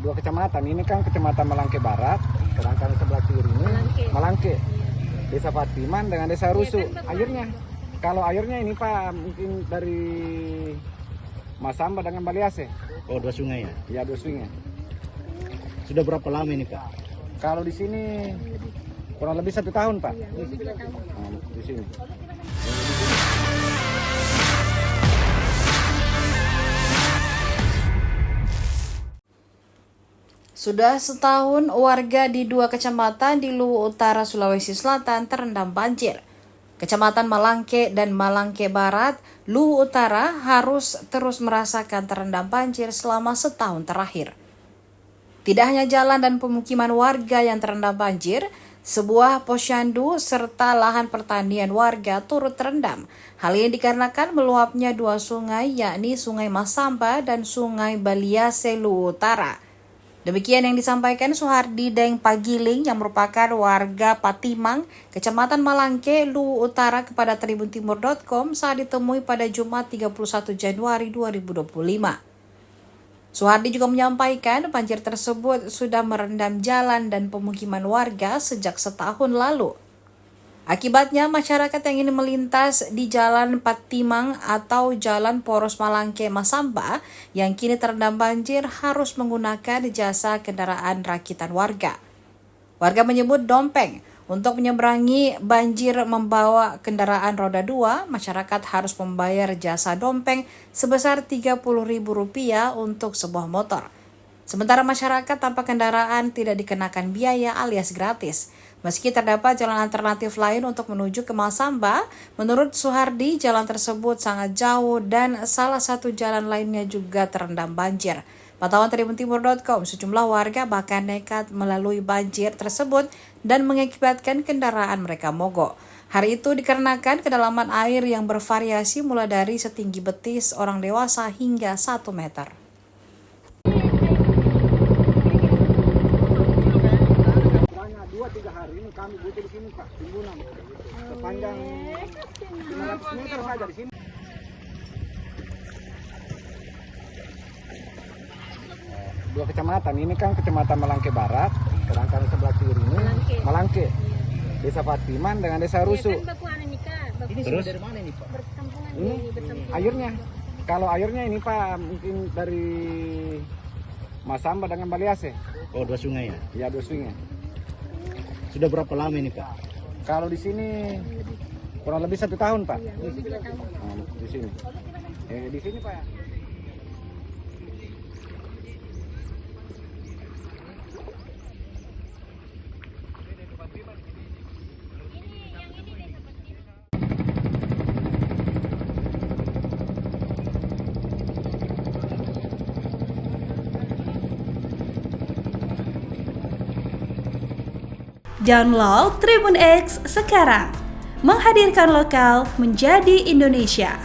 dua kecamatan. Ini kan kecamatan Malangke Barat, sedangkan sebelah kiri ini Malangke. Desa Patiman dengan Desa Rusu. Airnya, kalau airnya ini Pak mungkin dari Masamba dengan Baliase. Oh, dua sungai ya? Ya, dua sungai. Sudah berapa lama ini Pak? Kalau di sini kurang lebih 1 tahun Pak. Di sini. Sudah setahun warga di 2 kecamatan di Luwu Utara, Sulawesi Selatan terendam banjir. Kecamatan Malangke dan Malangke Barat, Luwu Utara harus terus merasakan terendam banjir selama setahun terakhir. Tidak hanya jalan dan pemukiman warga yang terendam banjir, sebuah posyandu serta lahan pertanian warga turut terendam. Hal ini dikarenakan meluapnya 2 sungai, yakni Sungai Masamba dan Sungai Baliase Luwu Utara. Demikian yang disampaikan Suhardi Deng Pagiling yang merupakan warga Patimang, Kecamatan Malangke, Luwu Utara kepada tribuntimur.com saat ditemui pada Jumat 31 Januari 2025. Suhardi juga menyampaikan banjir tersebut sudah merendam jalan dan pemukiman warga sejak setahun lalu. Akibatnya masyarakat yang ingin melintas di Jalan Patimang atau Jalan Poros Malangke Masamba yang kini terendam banjir harus menggunakan jasa kendaraan rakitan warga. Warga menyebut dompeng. Untuk menyeberangi banjir membawa kendaraan roda 2, masyarakat harus membayar jasa dompeng sebesar Rp30.000 untuk sebuah motor. Sementara masyarakat tanpa kendaraan tidak dikenakan biaya alias gratis. Meski terdapat jalan alternatif lain untuk menuju ke Masamba, menurut Suhardi jalan tersebut sangat jauh dan salah satu jalan lainnya juga terendam banjir. Pantauan tribuntimur.com, sejumlah warga bahkan nekat melalui banjir tersebut dan mengakibatkan kendaraan mereka mogok. Hal itu dikarenakan kedalaman air yang bervariasi mulai dari setinggi betis orang dewasa hingga 1 meter. Selama 2-3 hari ini kami butuh di sini Pak, timbunan sepanjang 500 meter saja di sini. Dua kecamatan, ini kan kecamatan Malangke Barat, sedangkan sebelah kiri ini Malangke. Desa Patiman dengan Desa Rusu. Ini terus dari mana ini Pak? Ini airnya, kalau airnya ini Pak mungkin dari Masamba dengan Baliase. Oh, dua sungai ya? Ya, dua sungai. Sudah berapa lama ini Pak? Kalau di sini kurang lebih 1 tahun Pak. Di sini. Di sini Pak. Download Tribun X sekarang, menghadirkan lokal menjadi Indonesia.